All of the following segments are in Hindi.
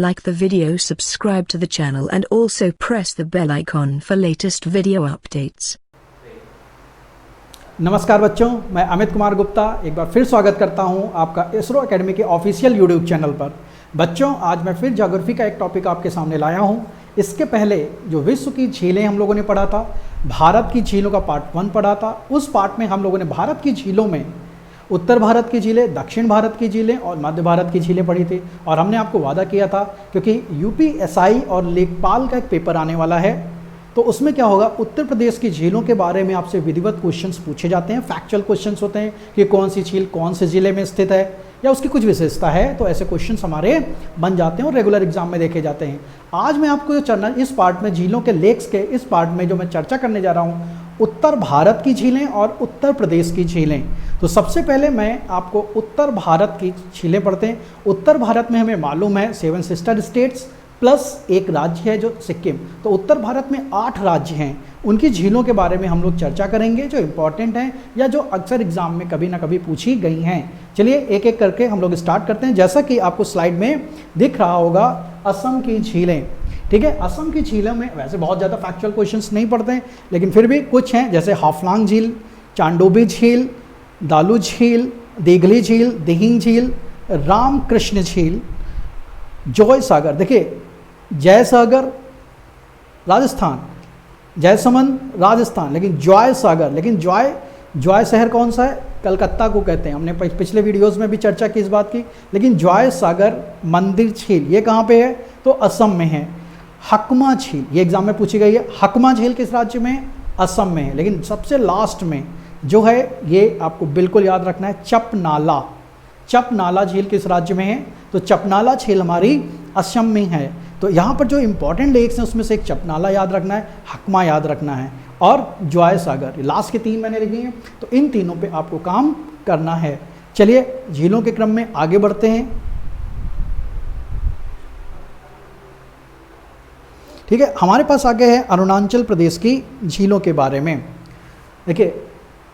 Like the video, subscribe to the channel and also press the bell icon for latest video updates. नमस्कार बच्चों, मैं अमित कुमार गुप्ता एक बार फिर स्वागत करता हूं आपका इसरो एकेडमी के ऑफिशियल यूट्यूब चैनल पर। बच्चों, आज मैं फिर ज्योग्राफी का एक टॉपिक आपके सामने लाया हूं। इसके पहले जो विश्व की झीलें हम लोगों ने पढ़ा था, भारत की झीलों का पार्ट 1 पढ़ा था। उस पार्ट में हम लोगों ने भारत की झीलों में उत्तर भारत की झीलें, दक्षिण भारत की झीलें और मध्य भारत की झीलें पढ़ी थी। और हमने आपको वादा किया था, क्योंकि यूपीएसआई और लेखपाल का एक पेपर आने वाला है, तो उसमें क्या होगा, उत्तर प्रदेश की झीलों के बारे में आपसे विधिवत क्वेश्चंस पूछे जाते हैं। फैक्चुअल क्वेश्चंस होते हैं कि कौन सी झील कौन से ज़िले में स्थित है या उसकी कुछ विशेषता है, तो ऐसे क्वेश्चंस हमारे बन जाते हैं और रेगुलर एग्जाम में देखे जाते हैं। आज मैं आपको जो चर्चा इस पार्ट में झीलों के लेक्स के इस पार्ट में जो मैं चर्चा करने जा रहा हूँ, उत्तर भारत की झीलें और उत्तर प्रदेश की झीलें। तो सबसे पहले मैं आपको उत्तर भारत की झीलें पढ़ते हैं। उत्तर भारत में हमें मालूम है 7 सिस्टर स्टेट्स प्लस एक राज्य है जो सिक्किम, तो उत्तर भारत में 8 राज्य हैं। उनकी झीलों के बारे में हम लोग चर्चा करेंगे, जो इंपॉर्टेंट हैं या जो अक्सर एग्जाम में कभी ना कभी पूछी गई हैं। चलिए एक एक करके हम लोग स्टार्ट करते हैं। जैसा कि आपको स्लाइड में दिख रहा होगा, असम की झीलें, ठीक है। असम की झीलों में वैसे बहुत ज़्यादा फैक्चुअल क्वेश्चंस नहीं पढ़ते हैं, लेकिन फिर भी कुछ हैं, जैसे हाफलांग झील, चांडोबी झील, दालू झील, देगली झील, दिहिंग झील, रामकृष्ण झील, जॉय सागर। देखिए, जयसागर राजस्थान, जयसमंद राजस्थान, लेकिन जॉय सागर, लेकिन जॉय शहर कौन सा है, कलकत्ता को कहते हैं। हमने पिछले वीडियोस में भी चर्चा की इस बात की। लेकिन जॉय सागर मंदिर झील ये कहाँ पे है, तो असम में है। हकमा झील ये एग्जाम में पूछी गई है। हकमा झील किस राज्य में है, असम में है। लेकिन सबसे लास्ट में जो है, ये आपको बिल्कुल याद रखना है, चपनाला झील किस राज्य में है, तो चपनाला झील हमारी असम में है। तो यहाँ पर जो इंपॉर्टेंट लेक्स हैं उसमें से एक चपनाला याद रखना है, हकमा याद रखना है और जॉय सागर, लास्ट के 3 मैंने लिखी हैं। तो इन तीनों पे आपको काम करना है। चलिए झीलों के क्रम में आगे बढ़ते हैं, ठीक है। हमारे पास आगे है अरुणाचल प्रदेश की झीलों के बारे में। देखिए,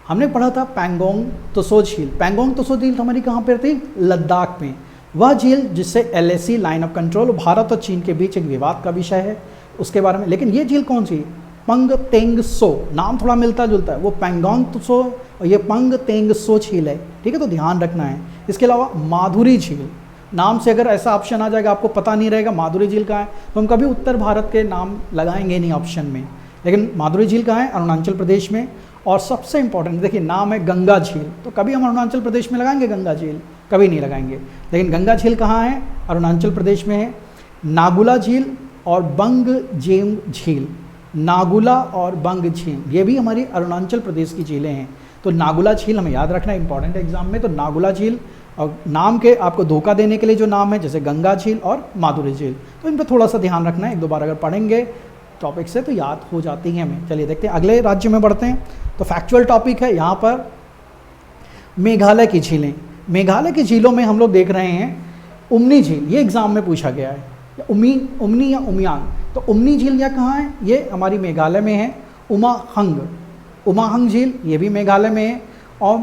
हमने पढ़ा था पैंगोंग त्सो झील। पैंगोंग त्सो झील तो हमारी कहाँ पर थी, लद्दाख में। वह झील जिससे LAC line of control Bharat और चीन के बीच एक विवाद का विषय है, उसके बारे में। लेकिन ये झील कौन सी, पंग तेंग सो, नाम थोड़ा मिलता जुलता है, वो पैंगोंग त्सो और ये पंग तेंग सो झील है, ठीक है, तो ध्यान रखना है। इसके अलावा माधुरी झील, नाम से अगर ऐसा ऑप्शन आ जाएगा आपको पता नहीं रहेगा माधुरी झील कहाँ है, तो हम कभी उत्तर भारत के नाम लगाएंगे नहीं ऑप्शन में। लेकिन माधुरी झील कहाँ है, अरुणाचल प्रदेश में। और सबसे इंपॉर्टेंट देखिए, नाम है गंगा झील, तो कभी हम अरुणाचल प्रदेश में लगाएंगे गंगा झील, कभी नहीं लगाएंगे। लेकिन गंगा झील कहाँ है, अरुणाचल प्रदेश में है। नागुला झील और बंगजेम झील, नागुला और बंग झील ये भी हमारी अरुणाचल प्रदेश की झीलें हैं। तो नागुला झील हमें याद रखना है इंपॉर्टेंट एग्जाम में। तो नागुला झील, और नाम के आपको धोखा देने के लिए जो नाम है, जैसे गंगा झील और माधुरी झील, तो इन पर थोड़ा सा ध्यान रखना है। 1-2 बार अगर पढ़ेंगे टॉपिक से तो याद हो जाती हैं हमें। चलिए देखते हैं, अगले राज्य में बढ़ते हैं। तो फैक्चुअल टॉपिक है यहाँ पर मेघालय की झीलें। मेघालय की झीलों में हम लोग देख रहे हैं उमनी झील, ये एग्जाम में पूछा गया है, उमनी या उमियांग। तो उमनी झील या कहाँ है, ये हमारी मेघालय में है। उमाहंग झील ये भी मेघालय में है। और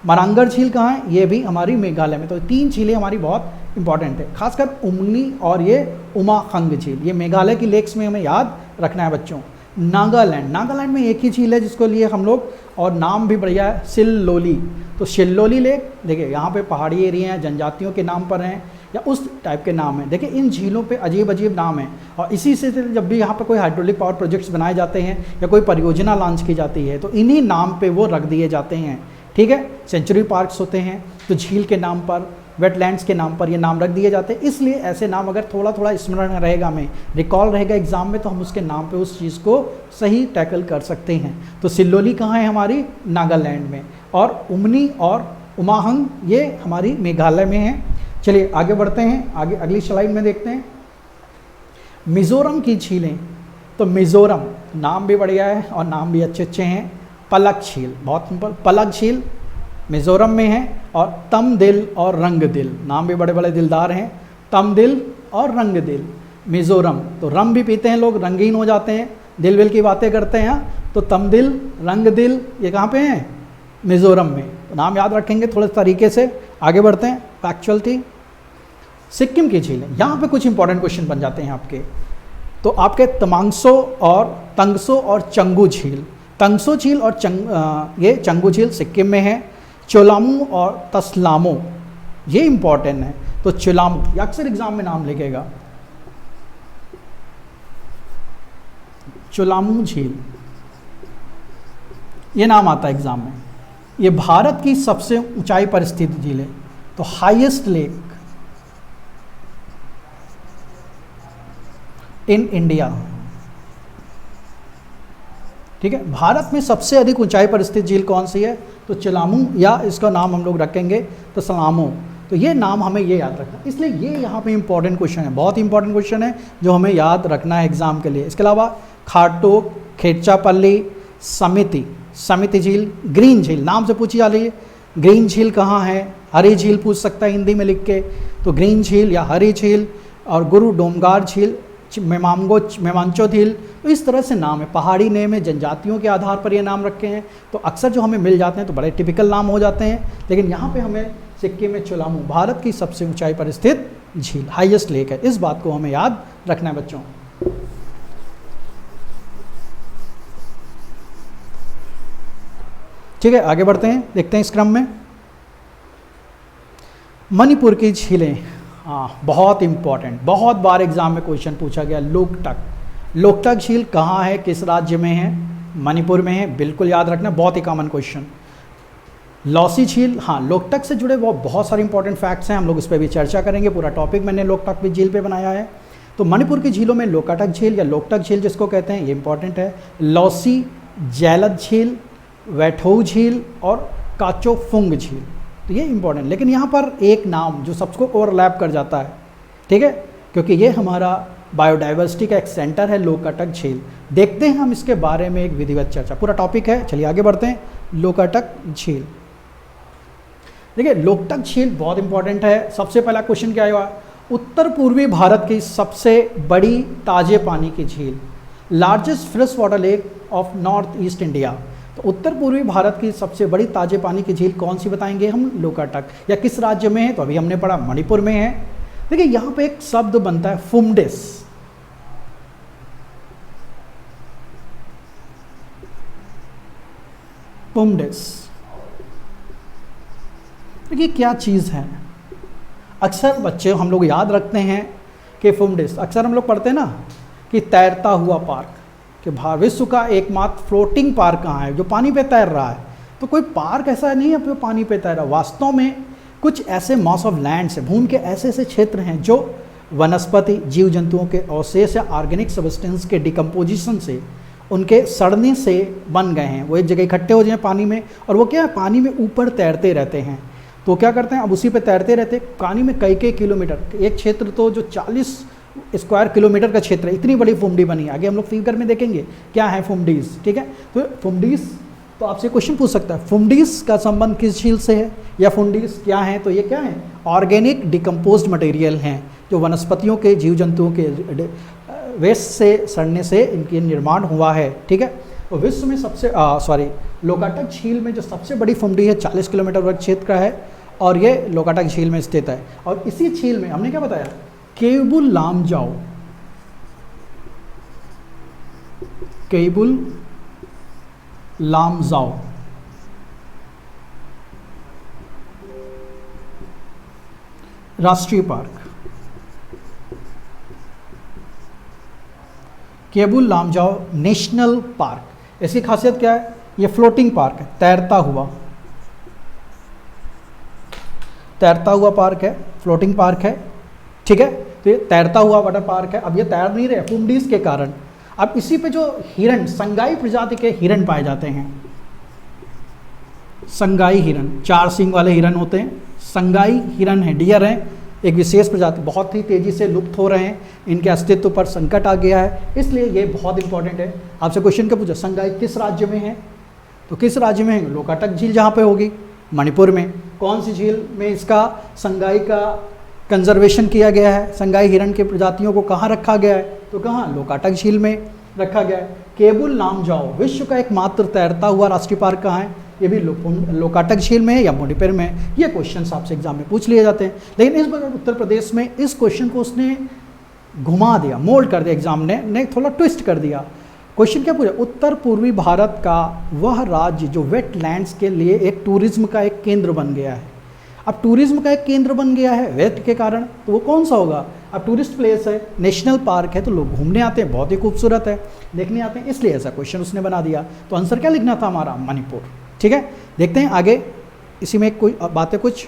मरांगर झील कहाँ है, ये भी हमारी मेघालय में। तो 3 झीलें हमारी बहुत इंपॉर्टेंट है, खासकर उमनी और ये उमाहंग झील, ये मेघालय की लेक्स में हमें याद रखना है बच्चों। नागालैंड में एक ही झील है जिसको लिए हम लोग, और नाम भी बढ़िया है, सिल्लोली। तो सिल्लोली लेक, देखिए यहाँ पे पहाड़ी एरिया हैं, जनजातियों के नाम पर हैं या उस टाइप के नाम हैं। देखिए इन झीलों पे अजीब अजीब नाम हैं, और इसी से जब भी यहाँ पर कोई हाइड्रोलिक पावर प्रोजेक्ट्स बनाए जाते हैं या कोई परियोजना लॉन्च की जाती है, तो इन्हीं नाम पे वो रख दिए जाते हैं, ठीक है। सेंचुरी पार्क्स होते हैं तो झील के नाम पर, वेटलैंड्स के नाम पर ये नाम रख दिए जाते हैं। इसलिए ऐसे नाम अगर थोड़ा थोड़ा स्मरण रहेगा, हमें रिकॉल रहेगा एग्जाम में, तो हम उसके नाम पे उस चीज़ को सही टैकल कर सकते हैं। तो सिल्लोली कहाँ है, हमारी नागालैंड में। और उमनी और उमाहंग ये हमारी मेघालय में है। चलिए आगे बढ़ते हैं, आगे अगली स्लाइड में देखते हैं मिज़ोरम की झीलें। तो मिज़ोरम नाम भी बढ़िया है और नाम भी अच्छे अच्छे हैं। पलक झील, बहुत सिंपल, पलक झील मिज़ोरम में है। और तमदिल और रंगदिल, नाम भी बड़े बड़े दिलदार हैं, तमदिल और रंगदिल मिज़ोरम। तो रम भी पीते हैं लोग, रंगीन हो जाते हैं, दिल विल की बातें करते हैं। तो तमदिल रंगदिल ये कहाँ पे हैं, मिज़ोरम में। तो नाम याद रखेंगे थोड़े तरीके से। आगे बढ़ते हैं, फैक्चुअलिटी। सिक्किम की झील है। यहाँ पे कुछ इंपॉर्टेंट क्वेश्चन बन जाते हैं आपके। तो आपके तमांगसो और तंगसो और चंगू झील, तंगसो झील और ये चंगू झील सिक्किम में है। चोलामू और तस्लामो ये इंपॉर्टेंट है। तो चोलामू ये अक्सर एग्जाम में नाम लिखेगा, चोलामू झील ये नाम आता है एग्जाम में। ये भारत की सबसे ऊंचाई पर स्थित झील है। तो हाईएस्ट लेक इन इंडिया, ठीक है। भारत में सबसे अधिक ऊंचाई पर स्थित झील कौन सी है? तो चलामू, या इसका नाम हम लोग रखेंगे तो सलामो। तो ये नाम हमें ये याद रखना, इसलिए ये यहाँ पे इंपॉर्टेंट क्वेश्चन है, बहुत इंपॉर्टेंट क्वेश्चन है जो हमें याद रखना है एग्जाम के लिए। इसके अलावा खाटोक, खेचापल्ली, समिति झील, ग्रीन झील नाम से पूछी जा रही है। ग्रीन झील कहाँ है? हरी झील पूछ सकता है हिंदी में लिख के, तो ग्रीन झील या हरी झील। और गुरु डोमगार झील, मेमांचो झील, तो इस तरह से नाम है। पहाड़ी नेम है, जनजातियों के आधार पर ये नाम रखे हैं। तो अक्सर जो हमें मिल जाते हैं तो बड़े टिपिकल नाम हो जाते हैं, लेकिन यहाँ पे हमें सिक्किम में चोलामू भारत की सबसे ऊंचाई पर स्थित झील, हाईएस्ट लेक है। इस बात को हमें याद रखना है बच्चों। ठीक है, आगे बढ़ते हैं, देखते हैं इस क्रम में। मणिपुर की झीलें, हाँ बहुत इंपॉर्टेंट, बहुत बार एग्जाम में क्वेश्चन पूछा गया। लोकटक झील कहाँ है, किस राज्य में है? मणिपुर में है, बिल्कुल याद रखना, बहुत ही कॉमन क्वेश्चन। लौसी झील, हाँ लोकटक से जुड़े वो बहुत सारे इंपॉर्टेंट फैक्ट्स हैं, हम लोग इस पर भी चर्चा करेंगे। पूरा टॉपिक मैंने लोकटक झील पे बनाया है। तो मणिपुर की झीलों में लोकाटक झील या लोकटक झील जिसको कहते हैं, ये इंपॉर्टेंट है। लौसी, जैलद झील, वैठोऊ झील और काचोफुंग झील, तो ये इंपॉर्टेंट। लेकिन यहाँ पर एक नाम जो सबको ओवरलैप कर जाता है, ठीक है, क्योंकि ये हमारा बायोडाइवर्सिटी का एक सेंटर है, लोकाटक झील। देखते हैं हम इसके बारे में एक विधिवत चर्चा, पूरा टॉपिक है। चलिए आगे बढ़ते हैं। लोकाटक झील, देखिए लोकटक झील बहुत इंपॉर्टेंट है। सबसे पहला क्वेश्चन क्या आया? उत्तर पूर्वी भारत की सबसे बड़ी ताजे पानी की झील, largest fresh water lake of north east India. तो उत्तर पूर्वी भारत की सबसे बड़ी ताजे पानी की झील कौन सी बताएंगे हम? लोकाटक। या किस राज्य में है? तो अभी हमने पढ़ा मणिपुर में है। देखिए यहाँ पे एक शब्द बनता है फुमडिस, फुमडिस। देखिए क्या चीज़ है, अक्सर बच्चे हम लोग याद रखते हैं कि फुमडिस, अक्सर हम लोग पढ़ते हैं ना कि तैरता हुआ पार्क, कि विश्व का एकमात्र फ्लोटिंग पार्क कहाँ है जो पानी पे तैर रहा है। तो कोई पार्क ऐसा नहीं है जो पानी पे तैर रहा। वास्तव में कुछ ऐसे मॉस ऑफ लैंड्स है, भूमि के ऐसे ऐसे क्षेत्र हैं जो वनस्पति, जीव जंतुओं के अवशेष या ऑर्गेनिक सब्सटेंस के डिकम्पोजिशन से, उनके सड़ने से बन गए हैं। वो एक जगह इकट्ठे हो जाए पानी में, और वो क्या है, पानी में ऊपर तैरते रहते हैं। तो क्या करते हैं, अब उसी पे तैरते रहते, पानी में कई कई किलोमीटर, एक क्षेत्र तो जो 40 स्क्वायर किलोमीटर का क्षेत्र है, इतनी बड़ी फुमडी बनी है। आगे हम लोग फिगर में देखेंगे क्या है फुमडीज, ठीक है। तो फुमडीज, तो आपसे क्वेश्चन पूछ सकता है फुमडीज का संबंध किस झील से है, या फुमडीज क्या है? तो ये क्या है, ऑर्गेनिक डिकम्पोज्ड मटेरियल हैं जो वनस्पतियों के, जीव जंतुओं के वेस्ट से, सड़ने से इनके निर्माण हुआ है, ठीक है। और विश्व में सबसे लोकाटक झील में जो सबसे बड़ी फुमडी है 40 किलोमीटर वर्ग क्षेत्र का है, और ये लोकाटक झील में स्थित है। और इसी झील में हमने क्या बताया, केबुल लामजाओ, केबुल लामजाओ राष्ट्रीय park, Keibul Lamjao national park. इसकी खासियत क्या है, ये फ्लोटिंग पार्क है, तैरता हुआ पार्क है, फ्लोटिंग पार्क है, ठीक है। तो ये तैरता हुआ वाटर पार्क है। अब ये तैर नहीं रहे फुमडीज के कारण। अब इसी पे जो हिरण, संगाई प्रजाति के हिरण पाए जाते हैं, संगाई हिरण, 4 सींग वाले हिरण होते हैं, संगाई हिरण है, डियर हैं, एक विशेष प्रजाति, बहुत ही तेज़ी से लुप्त हो रहे हैं, इनके अस्तित्व पर संकट आ गया है, इसलिए ये बहुत इंपॉर्टेंट है। आपसे क्वेश्चन क्या पूछा, संगाई किस राज्य में है? तो किस राज्य में है? लोकाटक झील जहाँ पे होगी, मणिपुर में। कौन सी झील में इसका संगाई का कंजर्वेशन किया गया है, संगाई हिरण के प्रजातियों को कहाँ रखा गया है? तो कहाँ, लोकाटक झील में रखा गया है। केबुल लामजाओ विश्व का एकमात्र तैरता हुआ राष्ट्रीय पार्क कहाँ है? ये भी लोकाटक झील में है या मणिपुर में है। ये क्वेश्चन आपसे एग्जाम में पूछ लिए जाते हैं। लेकिन इस बार उत्तर प्रदेश में इस क्वेश्चन को उसने घुमा दिया, मोल्ड कर दिया, एग्जाम ने थोड़ा ट्विस्ट कर दिया। क्वेश्चन क्या पूछा, उत्तर पूर्वी भारत का वह राज्य जो वेटलैंड्स के लिए एक टूरिज्म का एक केंद्र बन गया है। अब टूरिज्म का एक केंद्र बन गया है वेट के कारण, तो वो कौन सा होगा। अब टूरिस्ट प्लेस है, नेशनल पार्क है, तो लोग घूमने आते हैं, बहुत ही खूबसूरत है, देखने आते हैं, इसलिए ऐसा क्वेश्चन उसने बना दिया। तो आंसर क्या लिखना था हमारा, मणिपुर। ठीक है, देखते हैं आगे इसी में कोई बातें कुछ।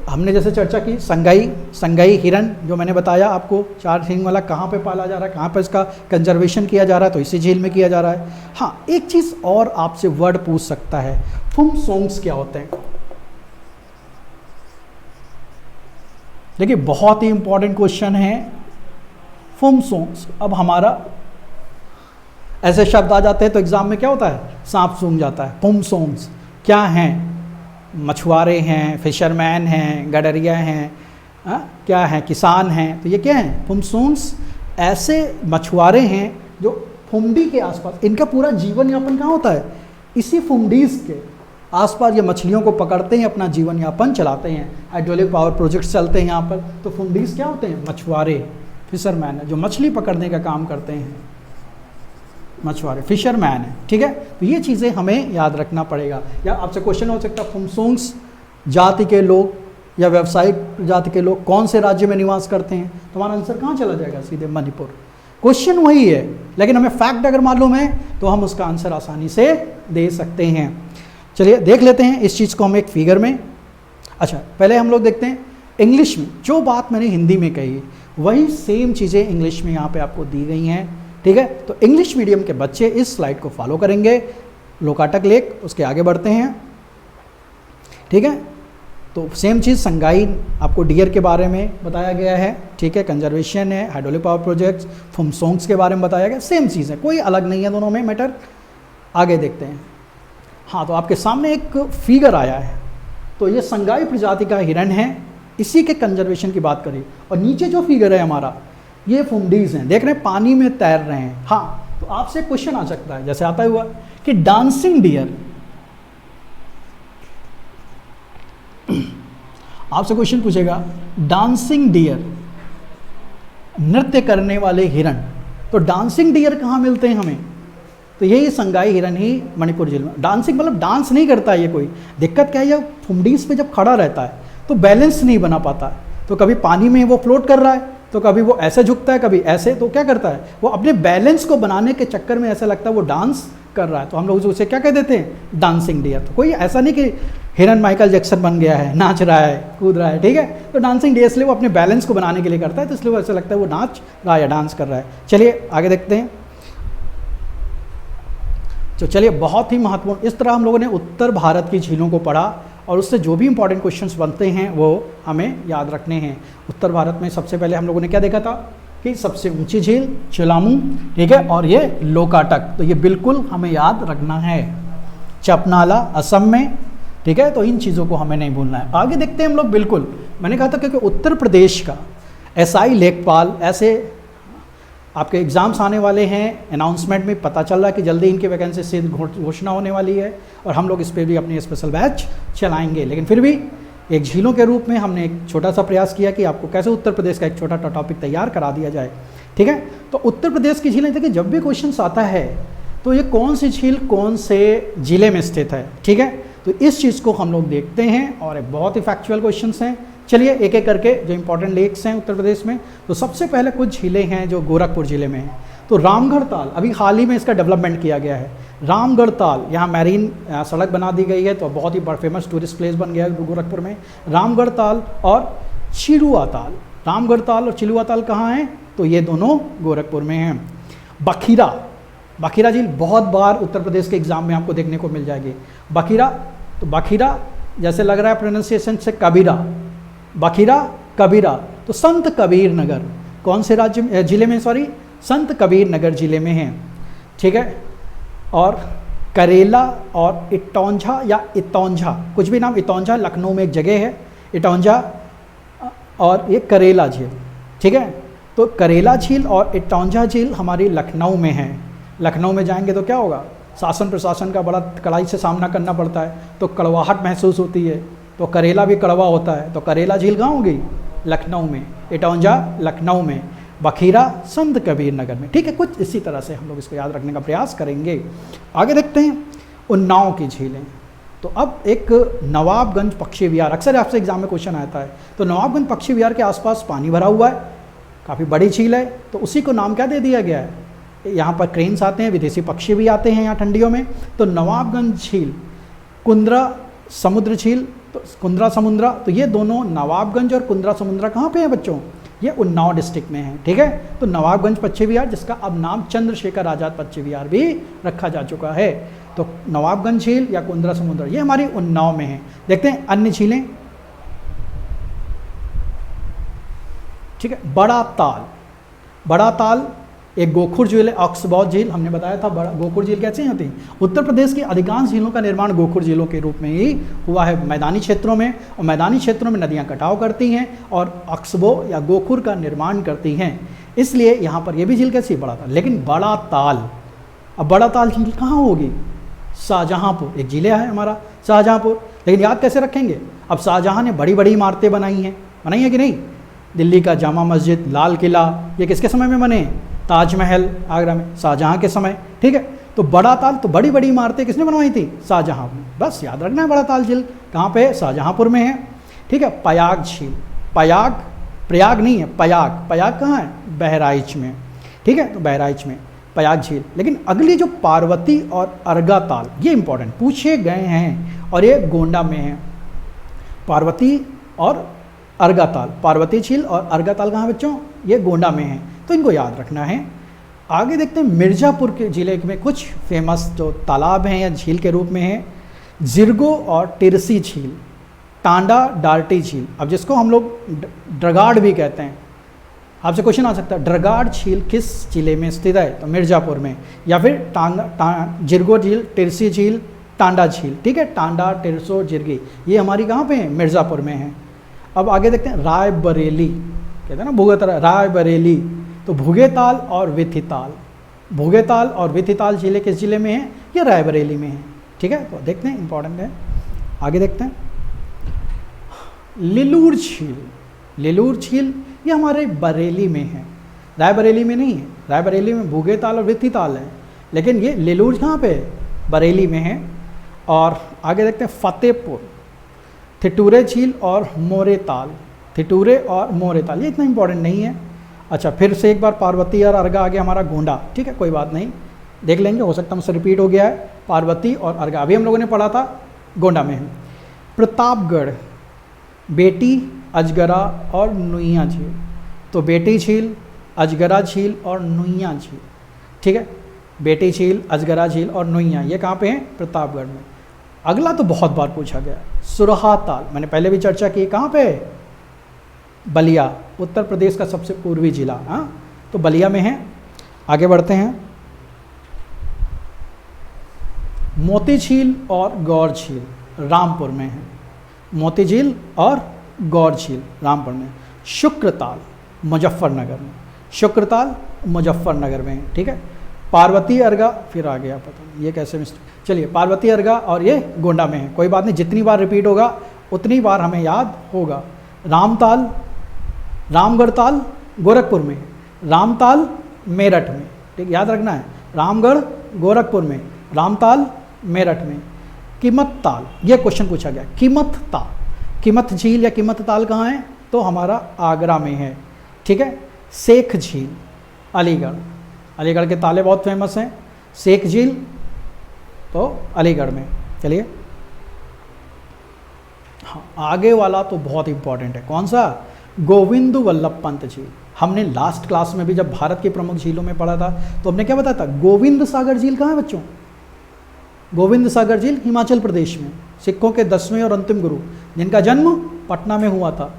हमने जैसे चर्चा की संगाई हिरन, जो मैंने बताया आपको 4 सींग वाला कहाँ पे पाला जा रहा है, कहाँ पे इसका कंजर्वेशन किया जा रहा है, तो इसी झील में किया जा रहा है। हाँ, एक चीज़ और आपसे वर्ड पूछ सकता है, फुमसोंग्स क्या होते हैं। देखिए बहुत ही इंपॉर्टेंट क्वेश्चन है फुमसोंग्स। अब हमारा ऐसे शब्द आ जाते हैं तो एग्जाम में क्या होता है, सांप सूंघ जाता है। फुमसोंग्स क्या हैं, मछुआरे हैं, फिशरमैन हैं, गडरिया हैं, क्या हैं, किसान हैं, तो ये क्या हैं, फुमसोंग्स। ऐसे मछुआरे हैं जो फुमडी के आसपास, इनका पूरा जीवन यापन कहाँ होता है, इसी फुमडीज के आसपास ये मछलियों को पकड़ते हैं, अपना जीवन यापन चलाते हैं। हाइड्रोलिक पावर प्रोजेक्ट्स चलते हैं यहाँ पर। तो फुमडीज क्या होते हैं, मछुआरे, फिशरमैन है जो मछली पकड़ने का काम करते हैं, मछुआरे, फिशरमैन है। ठीक है, तो ये चीज़ें हमें याद रखना पड़ेगा। या आपसे क्वेश्चन हो सकता है, फुमसोंग्स जाति के लोग या व्यावसायिक जाति के लोग कौन से राज्य में निवास करते हैं, तो हमारा आंसर कहाँ चला जाएगा, सीधे मणिपुर। क्वेश्चन वही है, लेकिन हमें फैक्ट अगर मालूम है तो हम उसका आंसर आसानी से दे सकते हैं। चलिए देख लेते हैं इस चीज़ को हम एक फिगर में। अच्छा, पहले हम लोग देखते हैं इंग्लिश में जो बात मैंने हिंदी में कही वही सेम चीज़ें इंग्लिश में यहाँ पे आपको दी गई हैं। ठीक है, तो इंग्लिश मीडियम के बच्चे इस स्लाइड को फॉलो करेंगे। लोकाटक लेक, उसके आगे बढ़ते हैं। ठीक है, तो सेम चीज़ संगाई आपको डियर के बारे में बताया गया है। ठीक है, कंजर्वेशन है, हाइड्रोलिक पावर प्रोजेक्ट्स, फुमसोंग्स के बारे में बताया गया, सेम चीज़ है, कोई अलग नहीं है दोनों में मैटर। आगे देखते हैं। हाँ, तो आपके सामने एक फिगर आया है, तो ये संगाई प्रजाति का हिरन है, इसी के कंजर्वेशन की बात करें। और नीचे जो फिगर है हमारा, ये फुमडीज हैं, देख रहे हैं पानी में तैर रहे हैं। हाँ, तो आपसे क्वेश्चन आ सकता है जैसे आता हुआ कि डांसिंग डियर, आपसे क्वेश्चन पूछेगा डांसिंग डियर, नृत्य करने वाले हिरन, तो डांसिंग डियर कहाँ मिलते हैं हमें, तो यही संगाई हिरन ही मणिपुर झील में। डांसिंग मतलब डांस नहीं करता है ये कोई, दिक्कत क्या है, ये फुमडीज पे जब खड़ा रहता है तो बैलेंस नहीं बना पाता है, तो कभी पानी में वो फ्लोट कर रहा है, तो कभी वो ऐसे झुकता है, कभी ऐसे, तो क्या करता है वो अपने बैलेंस को बनाने के चक्कर में ऐसा लगता है वो डांस कर रहा है, तो हम लोग उसे क्या कह देते हैं, डांसिंग डियर। तो कोई ऐसा नहीं कि हिरन माइकल जैक्सन बन गया है, नाच रहा है, कूद रहा है। ठीक है, तो डांसिंग डियर इसलिए वो अपने बैलेंस को बनाने के लिए करता है, तो इसलिए वो ऐसा लगता है वो नाच रहा है या डांस कर रहा है। चलिए आगे देखते हैं। तो चलिए, बहुत ही महत्वपूर्ण, इस तरह हम लोगों ने उत्तर भारत की झीलों को पढ़ा और उससे जो भी इंपॉर्टेंट क्वेश्चंस बनते हैं वो हमें याद रखने हैं। उत्तर भारत में सबसे पहले हम लोगों ने क्या देखा था कि सबसे ऊंची झील चेलामू, ठीक है, और ये लोकाटक, तो ये बिल्कुल हमें याद रखना है। चपनाला असम में, ठीक है, तो इन चीज़ों को हमें नहीं भूलना है। आगे देखते हैं हम लोग, बिल्कुल मैंने कहा था क्योंकि उत्तर प्रदेश का एसआई लेखपाल, ऐसे आपके एग्ज़ाम्स आने वाले हैं, अनाउंसमेंट में पता चल रहा है कि जल्दी इनकी वैकेंसी से घोषणा होने वाली है और हम लोग इस पर भी अपनी स्पेशल बैच चलाएंगे। लेकिन फिर भी एक झीलों के रूप में हमने एक छोटा सा प्रयास किया कि आपको कैसे उत्तर प्रदेश का एक छोटा टॉपिक तैयार करा दिया जाए। ठीक है, तो उत्तर प्रदेश की झीलें, देखिए जब भी क्वेश्चन आता है तो ये कौन सी झील कौन से ज़िले में स्थित है। ठीक है, तो इस चीज़ को हम लोग देखते हैं और एक बहुत ही फैक्चुअल क्वेश्चन हैं। चलिए एक एक करके जो इंपॉर्टेंट लेक्स हैं उत्तर प्रदेश में, तो सबसे पहले कुछ झीलें हैं जो गोरखपुर ज़िले में हैं। तो रामगढ़ ताल, अभी हाल ही में इसका डेवलपमेंट किया गया है। रामगढ़ ताल, यहाँ मैरीन सड़क बना दी गई है, तो बहुत ही फेमस टूरिस्ट प्लेस बन गया है गोरखपुर में। रामगढ़ ताल और चिरुआ ताल, रामगढ़ ताल और चिरुआ ताल कहाँ हैं, तो ये दोनों गोरखपुर में हैं। बखीरा, बखीरा झील बहुत बार उत्तर प्रदेश के एग्जाम में आपको देखने को मिल जाएगी। बखीरा, तो बखीरा जैसे लग रहा है प्रोनाउंसिएशन से कबीरा, बखीरा कबीरा, तो संत कबीर नगर कौन से राज्य जिले में, सॉरी संत कबीर नगर जिले में है। ठीक है, और करेला और इटौंझा या इतौंझा, कुछ भी नाम, इतौंझा लखनऊ में एक जगह है, इटौंझा, और ये करेला झील। ठीक है, तो करेला झील और इटौंझा झील हमारी लखनऊ में है। लखनऊ में जाएंगे तो क्या होगा, शासन प्रशासन का बड़ा कड़ाई से सामना करना पड़ता है, तो कड़वाहट महसूस होती है, तो करेला भी कड़वा होता है। तो करेला झील कहाँ होगी? लखनऊ में। इटौंजा लखनऊ में, बखीरा संत कबीर नगर में। ठीक है, कुछ इसी तरह से हम लोग इसको याद रखने का प्रयास करेंगे। आगे देखते हैं उन्नाव की झीलें। तो अब एक नवाबगंज पक्षी विहार, अक्सर आपसे एग्जाम में क्वेश्चन आता है। तो नवाबगंज पक्षी विहार के आसपास पानी भरा हुआ है, काफ़ी बड़ी झील है, तो उसी को नाम क्या दे दिया गया है? यहाँ पर क्रेन्स आते हैं, विदेशी पक्षी भी आते हैं यहाँ ठंडियों में। तो नवाबगंज झील, कुंद्रा समुद्र झील, तो कुंद्रा समुद्रा, तो ये दोनों नवाबगंज और कुंद्रा समुद्रा कहाँ पे हैं बच्चों? ये उन्नाव डिस्ट्रिक्ट में है। ठीक है, तो नवाबगंज पक्षी विहार, जिसका अब नाम चंद्रशेखर आज़ाद पक्षी विहार भी रखा जा चुका है। तो नवाबगंज झील या कुंद्रा समुद्र ये हमारी उन्नाव में है। देखते हैं अन्य झीलें। ठीक है, बड़ा ताल, बड़ा ताल एक गोखुर झील है। ऑक्सबॉज झील हमने बताया था, बड़ा गोखुर झील कैसे होती है? उत्तर प्रदेश की अधिकांश झीलों का निर्माण गोखुर झीलों के रूप में ही हुआ है, मैदानी क्षेत्रों में। और मैदानी क्षेत्रों में नदियां कटाव करती हैं और ऑक्सबो या गोखुर का निर्माण करती हैं, इसलिए यहाँ पर यह भी झील कैसी? बड़ा ताल। लेकिन बड़ा ताल, अब बड़ा ताल झील कहाँ होगी? शाहजहाँपुर, एक जिला है हमारा शाहजहाँपुर। लेकिन याद कैसे रखेंगे? अब शाहजहाँ ने बड़ी बड़ी इमारतें बनाई हैं कि नहीं? दिल्ली का जामा मस्जिद, लाल किला, ये किसके समय में बने? ताजमहल आगरा में शाहजहाँ के समय। ठीक है, तो बड़ा ताल, तो बड़ी बड़ी इमारतें किसने बनवाई थी? शाहजहाँ में। बस याद रखना है, बड़ा ताल झील कहाँ पे है? शाहजहाँपुर में है। ठीक है, पयाग झील, पयाग, प्रयाग नहीं है, पयाग, पयाग कहाँ है? बहराइच में। ठीक है, तो बहराइच में पयाग झील। लेकिन अगली जो पार्वती और अर्गा ताल, ये इंपॉर्टेंट पूछे गए हैं और ये गोंडा में है। पार्वती और अर्गा ताल, पार्वती झील और अर्गा ताल कहाँ बच्चों? ये गोंडा में है, तो इनको याद रखना है। आगे देखते हैं मिर्ज़ापुर के ज़िले में कुछ फेमस जो तालाब हैं या झील के रूप में हैं। जिरगो और तिरसी झील, टांडा डार्टी झील, अब जिसको हम लोग ड्रगाड़ भी कहते हैं। आपसे क्वेश्चन आ सकता है ड्रगाड़ झील किस जिले में स्थित है? तो मिर्ज़ापुर में। या फिर जिरगो झील, तिरसी झील, टांडा झील। ठीक है, टांडा, तिरसो, जिरगी, ये हमारी कहाँ पे है? मिर्ज़ापुर में है। अब आगे देखते हैं रायबरेली, कहते हैं ना भूगेताल, रायबरेली, तो भूगेताल और विथिताल, भूगेताल और विथिताल झीलें किस जिले में हैं? ये रायबरेली में है। ठीक है, तो देखते हैं, इंपॉर्टेंट है। आगे देखते हैं लिलूर झील, लिलूर झील ये हमारे बरेली में है, रायबरेली में नहीं है। रायबरेली में भूगेताल और विथिताल है, लेकिन ये लिलूर कहाँ पे है? बरेली में है। और आगे देखते हैं फतेहपुर, थिटूरे झील और मोरेताल, थिटूरे और मोरेताल, ये इतना इंपॉर्टेंट नहीं है। अच्छा, फिर से एक बार पार्वती और अर्गा आ गया हमारा गोंडा। ठीक है, कोई बात नहीं, देख लेंगे, हो सकता है मुझसे रिपीट हो गया है। पार्वती और अर्गा अभी हम लोगों ने पढ़ा था, गोंडा में है। प्रतापगढ़, बेटी, अजगरा और नुइया झील, तो बेटी झील, अजगरा झील और नुइया झील। ठीक है, बेटी झील, अजगरा झील और नुइया, ये कहाँ पे हैं? प्रतापगढ़ में। अगला तो बहुत बार पूछा गया, सुरहा ताल, मैंने पहले भी चर्चा की, कहाँ पे है? बलिया, उत्तर प्रदेश का सबसे पूर्वी जिला। हाँ, तो बलिया में है। आगे बढ़ते हैं, मोती झील और गौर झील रामपुर में है, मोती झील और गौर झील रामपुर में। शुक्रताल मुजफ्फरनगर में, शुक्रताल मुजफ्फरनगर में है। ठीक है, पार्वती अर्गा फिर आ गया, पता नहीं ये कैसे मिस्टेक। चलिए, पार्वती अर्गा और ये गोंडा में है, कोई बात नहीं, जितनी बार रिपीट होगा उतनी बार हमें याद होगा। रामताल, रामगढ़ ताल गोरखपुर में, रामताल मेरठ में। ठीक, याद रखना है, रामगढ़ गोरखपुर में, रामताल मेरठ में। कीमत ताल, ये क्वेश्चन पूछा गया, कीमत ताल, कीमत झील या कीमत ताल कहाँ है? तो हमारा आगरा में है। ठीक है, शेख झील अलीगढ़, अलीगढ़ के ताले बहुत फेमस हैं। शेख झील तो अलीगढ़ में। चलिए, हाँ, आगे वाला तो बहुत इंपॉर्टेंट है, कौन सा? गोविंद वल्लभ पंत झील। हमने लास्ट क्लास में भी जब भारत की प्रमुख झीलों में पढ़ा था तो हमने क्या बताया था? गोविंद सागर झील कहाँ है बच्चों? गोविंद सागर झील हिमाचल प्रदेश में, सिखों के 10वें और अंतिम गुरु जिनका जन्म पटना में हुआ था,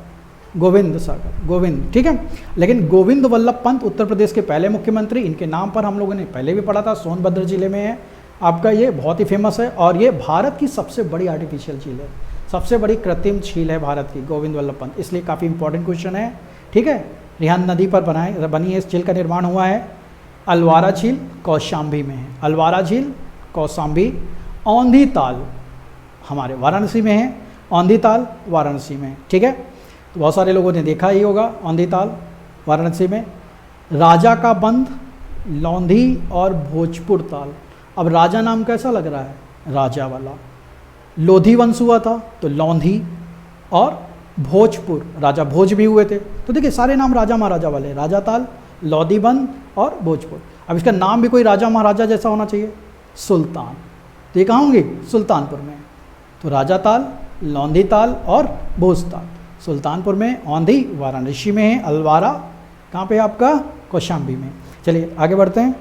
गोविंद सागर, गोविंद। ठीक है, लेकिन गोविंद वल्लभ पंत उत्तर प्रदेश के पहले मुख्यमंत्री, इनके नाम पर हम लोगों ने पहले भी पढ़ा था, सोनभद्र जिले में है आपका, ये बहुत ही फेमस है। और ये भारत की सबसे बड़ी आर्टिफिशियल झील है, सबसे बड़ी कृत्रिम झील है भारत की, गोविंद वल्लभ पंत, इसलिए काफ़ी इंपॉर्टेंट क्वेश्चन है। ठीक है, रिहांद नदी पर बनी है, इस झील का निर्माण हुआ है। अलवारा झील कौशाम्बी में है, अलवारा झील कौशाम्बी। औंधी ताल हमारे वाराणसी में है, औंधी ताल वाराणसी में है, ठीक है। तो बहुत सारे लोगों ने देखा ही होगा औंधी ताल वाराणसी में। राजा का बंध, लौंधी और भोजपुर ताल। अब राजा नाम कैसा लग रहा है, राजा वाला। लोधी वंश हुआ था तो लौंधी, और भोजपुर, राजा भोज भी हुए थे। तो देखिए सारे नाम राजा महाराजा वाले, राजा ताल, लोधी बंध और भोजपुर। अब इसका नाम भी कोई राजा महाराजा जैसा होना चाहिए, सुल्तान। तो ये कहाँ होंगे, सुल्तानपुर में। तो राजा ताल, लौंधी ताल और भोज ताल सुल्तानपुर में, औंधी वाराणसी में है, अलवारा कहाँ पे आपका, कौशाम्बी में। चलिए आगे बढ़ते हैं।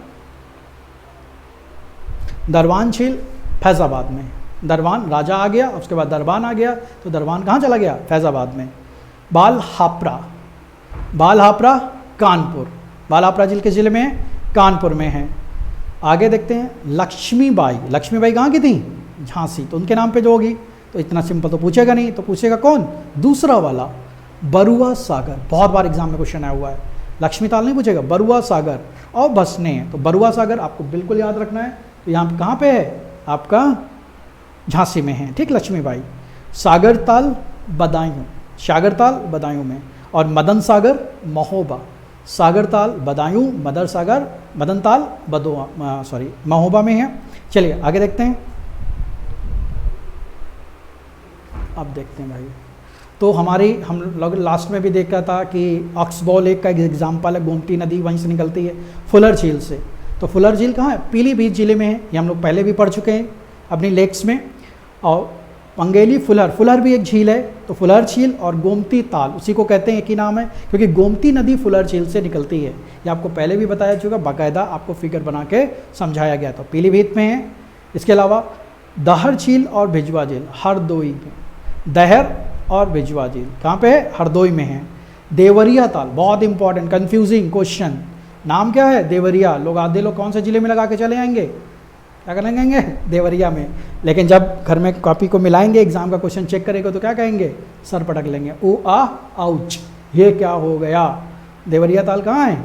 दरबान झील फैज़ाबाद में। दरबान राजा आ गया, उसके बाद दरबान आ गया, तो दरबान कहाँ चला गया, फैज़ाबाद में। बाल हापरा, बाल हापरा कानपुर, बाल हापरा झील के ज़िले में है, कानपुर में है। आगे देखते हैं लक्ष्मीबाई। लक्ष्मीबाई कहाँ की थी, झांसी, तो उनके नाम पे जो होगी। तो इतना सिंपल तो पूछेगा नहीं, तो पूछेगा कौन, दूसरा वाला, बरुआ सागर। बहुत बार एग्जाम में क्वेश्चन आया हुआ है, लक्ष्मी ताल नहीं पूछेगा, बरुआ सागर और बसने। तो बरुआ सागर आपको बिल्कुल याद रखना है। तो यहाँ पे कहाँ पे है आपका, झांसी में है, ठीक। लक्ष्मीबाई। सागर ताल बदायूं, सागर ताल बदायूं में। और मदन सागर महोबा, सागर ताल बदायूं, मदर सागर मदन ताल बदोआ महोबा में है। चलिए आगे देखते हैं। अब देखते हैं भाई, तो हमारी हम लोग लास्ट में भी देखा था कि ऑक्सबो लेक का एक एग्जाम्पल है, गोमती नदी वहीं से निकलती है, फुलर झील से। तो फुलर झील कहाँ है, पीलीभीत जिले में है, ये हम लोग पहले भी पढ़ चुके हैं अपनी लेक्स में। और पंगेली फुलर, फुलर भी एक झील है। तो फुलर झील और गोमती ताल उसी को कहते हैं, एक ही नाम है, क्योंकि गोमती नदी फुलर झील से निकलती है। ये आपको पहले भी बताया चुका, बाकायदा आपको फिगर बना के समझाया गया। तो पीलीभीत में है। इसके अलावा दहर झील और भिजवा झील हरदोई में, दहर और भिजवा झील कहाँ पे है, हरदोई में है। देवरिया ताल, बहुत इंपॉर्टेंट कंफ्यूजिंग क्वेश्चन, नाम क्या है, देवरिया। लोग आधे लोग कौन से ज़िले में लगा के चले आएंगे, क्या करेंगे, देवरिया में। लेकिन जब घर में कॉपी को मिलाएंगे, एग्जाम का क्वेश्चन चेक करेंगे तो क्या कहेंगे, सर पटक लेंगे, ओ आ आउच, ये क्या हो गया। देवरिया ताल कहाँ है,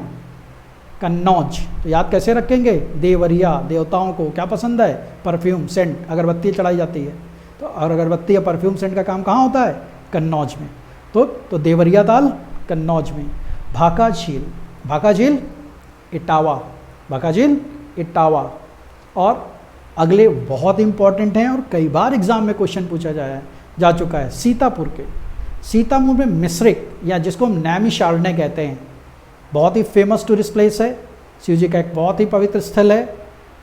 कन्नौज। तो याद कैसे रखेंगे, देवरिया, देवताओं को क्या पसंद है, परफ्यूम, सेंट, अगरबत्ती चढ़ाई जाती है। तो और अगरबत्ती या परफ्यूम सेंट का काम कहाँ होता है, कन्नौज में। तो देवरिया ताल कन्नौज में। भाका झील, भाका झील इटावा, भाका झील इटावा। और अगले बहुत इंपॉर्टेंट हैं और कई बार एग्जाम में क्वेश्चन पूछा जा चुका है, सीतापुर के, सीतापुर में मिश्रिक या जिसको हम नैमिषारण्य कहते हैं, बहुत ही फेमस टूरिस्ट प्लेस है, शिव जी का एक बहुत ही पवित्र स्थल है।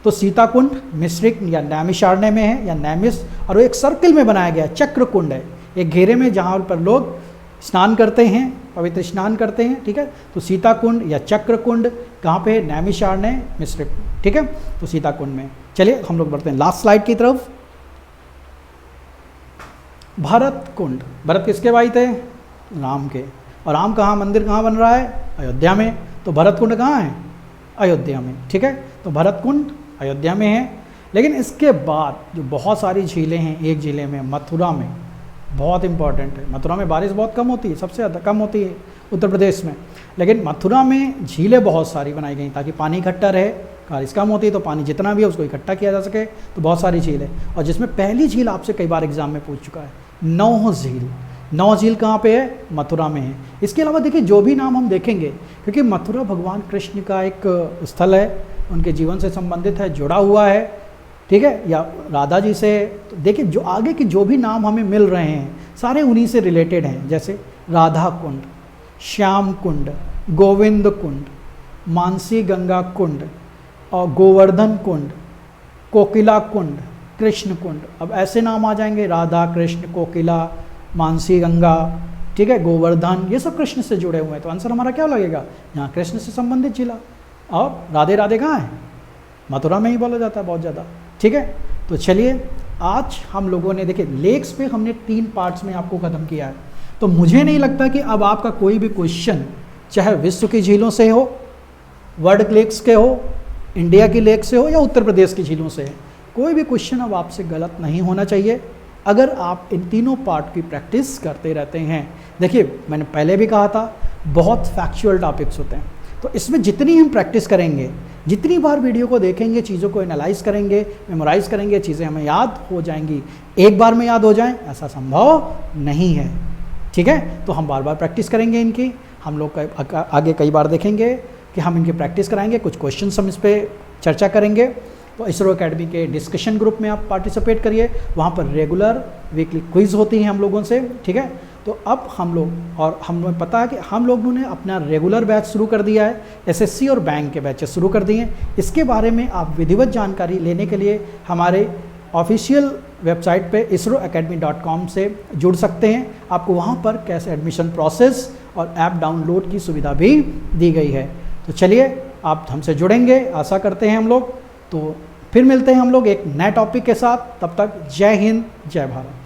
तो सीताकुंड मिश्रिक या नैमिषारण्य में है, या नैमिष, और वो एक सर्कल में बनाया गया चक्र कुंड है, एक घेरे में जहाँ पर लोग स्नान करते हैं, पवित्र स्नान करते हैं, ठीक है। तो सीताकुंड या चक्र कुंड कहाँ पे है, नैमिषारण्य मिश्रिक, ठीक है। तो सीताकुंड में। चलिए हम लोग बढ़ते हैं लास्ट स्लाइड की तरफ। भरत कुंड, भरत किसके भाई थे, राम के। और राम कहाँ, मंदिर कहाँ बन रहा है, अयोध्या में। तो भरत कुंड कहाँ है, अयोध्या में, ठीक है। तो भरत कुंड अयोध्या में है। लेकिन इसके बाद जो बहुत सारी झीलें हैं, एक ज़िले में मथुरा में, बहुत इंपॉर्टेंट है। मथुरा में बारिश बहुत कम होती है, सबसे ज़्यादा कम होती है उत्तर प्रदेश में। लेकिन मथुरा में झीलें बहुत सारी बनाई गई ताकि पानी इकट्ठा रहे, बारिश कम होती है तो पानी जितना भी है उसको इकट्ठा किया जा सके। तो बहुत सारी झील है, और जिसमें पहली झील आपसे कई बार एग्जाम में पूछ चुका है, नौह झील। नौह झील कहाँ पे है, मथुरा में है। इसके अलावा देखिए जो भी नाम हम देखेंगे, क्योंकि मथुरा भगवान कृष्ण का एक स्थल है, उनके जीवन से संबंधित है, जुड़ा हुआ है, ठीक है, या राधा जी से। तो देखिए जो आगे के जो भी नाम हमें मिल रहे हैं सारे उन्हीं से रिलेटेड हैं, जैसे राधा कुंड, श्याम कुंड, गोविंद कुंड, मानसी गंगा कुंड, और गोवर्धन कुंड, कोकिला कुंड, कृष्ण कुंड। अब ऐसे नाम आ जाएंगे, राधा, कृष्ण, कोकिला, मानसी गंगा, ठीक है, गोवर्धन, ये सब कृष्ण से जुड़े हुए हैं। तो आंसर हमारा क्या लगेगा, यहाँ कृष्ण से संबंधित जिला। और राधे राधे कहाँ है, मथुरा में ही बोला जाता है बहुत ज़्यादा, ठीक है। तो चलिए आज हम लोगों ने देखिए लेक्स पे हमने 3 पार्ट्स में आपको खत्म किया है। तो मुझे नहीं लगता कि अब आपका कोई भी क्वेश्चन, चाहे विश्व की झीलों से हो, वर्ल्ड लेक्स के हो, इंडिया की लेक से हो, या उत्तर प्रदेश की झीलों से है, कोई भी क्वेश्चन अब आपसे गलत नहीं होना चाहिए अगर आप इन तीनों पार्ट की प्रैक्टिस करते रहते हैं। देखिए मैंने पहले भी कहा था, बहुत फैक्चुअल टॉपिक्स होते हैं, तो इसमें जितनी हम प्रैक्टिस करेंगे, जितनी बार वीडियो को देखेंगे, चीज़ों को एनालाइज करेंगे, मेमोराइज करेंगे, चीज़ें हमें याद हो जाएंगी। एक बार में याद हो जाएं ऐसा संभव नहीं है, ठीक है। तो हम बार बार प्रैक्टिस करेंगे इनकी। हम लोग आगे कई बार देखेंगे कि हम इनकी प्रैक्टिस कराएंगे, कुछ क्वेश्चन हम इस पर चर्चा करेंगे। तो इसरो एकेडमी के डिस्कशन ग्रुप में आप पार्टिसिपेट करिए, वहाँ पर रेगुलर वीकली क्विज़ होती हैं हम लोगों से, ठीक है। तो अब हम लोग, और हमें पता है कि हम लोगों ने अपना रेगुलर बैच शुरू कर दिया है, एसएससी और बैंक के बैचेस शुरू कर दिए हैं। इसके बारे में आप विधिवत जानकारी लेने के लिए हमारे ऑफिशियल वेबसाइट पे isroacademy.com से जुड़ सकते हैं। आपको वहाँ पर कैसे एडमिशन प्रोसेस और ऐप डाउनलोड की सुविधा भी दी गई है। तो चलिए आप हमसे जुड़ेंगे, आशा करते हैं हम लोग। तो फिर मिलते हैं हम लोग एक नए टॉपिक के साथ। तब तक जय हिंद, जय भारत।